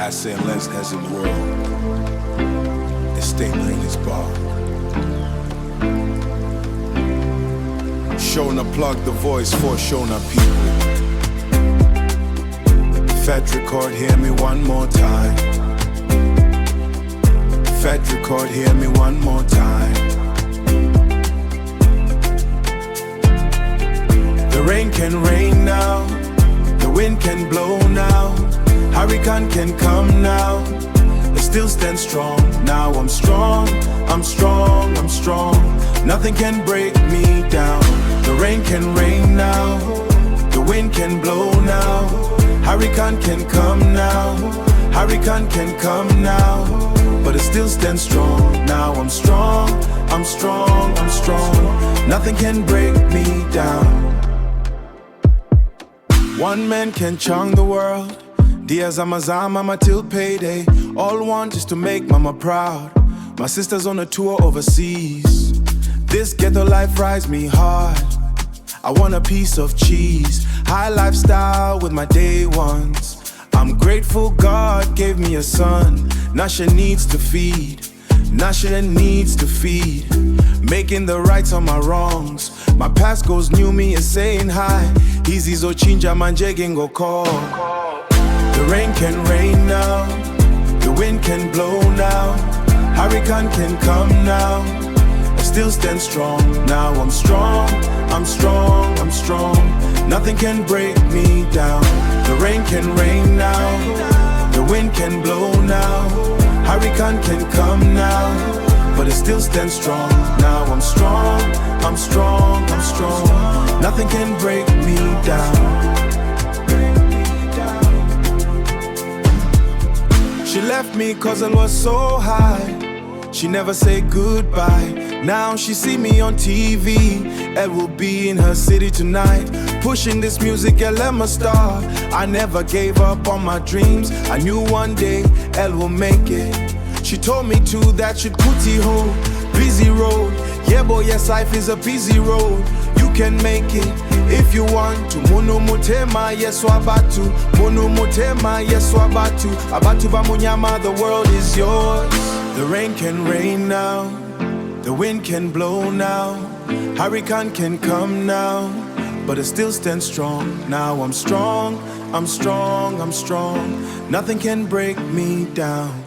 Hassan Lenz has in the world is stable in his bar. Shonaplug-The voice for Shona people. Fed record, hear me one more time. Fed record, hear me one more time. The rain can rain now, the wind can blow now, hurricane can come now, I still stand strong. Now I'm strong, I'm strong, I'm strong. Nothing can break me down. The rain can rain now, the wind can blow now, hurricane can come now, hurricane can come now, but I still stand strong. Now I'm strong, I'm strong, I'm strong. Nothing can break me down. One man can chunk the world. Diaz Amazon, mama till payday. All want is to make mama proud. My sister's on a tour overseas. This ghetto life rides me hard. I want a piece of cheese. High lifestyle with my day ones. I'm grateful God gave me a son. Nasha needs to feed. Nasha needs to feed. Making the rights on my wrongs. My past goes knew me is saying hi. Easy zo chinja manjegin go call. The rain can rain now, the wind can blow now, hurricane can come now, I still stand strong. Now I'm strong, I'm strong, I'm strong. Nothing can break me down. The rain can rain now, the wind can blow now, hurricane can come now, but I still stand strong. Now I'm strong, I'm strong, I'm strong. Nothing can break me down. She left me cause I was so high. She never said goodbye. Now she see me on TV. Elle will be in her city tonight. Pushing this music, Elle I'm a star. I never gave up on my dreams. I knew one day Elle will make it. She told me too that she'd kuti ho. Busy road, yeah boy, yes life is a busy road. You can make it if you want to. Mono mutema, yes wabatu. Mono mutema, yes wabatu. Abatu bamunyama, the world is yours. The rain can rain now, the wind can blow now, hurricane can come now, but I still stand strong. Now I'm strong, I'm strong, I'm strong. Nothing can break me down.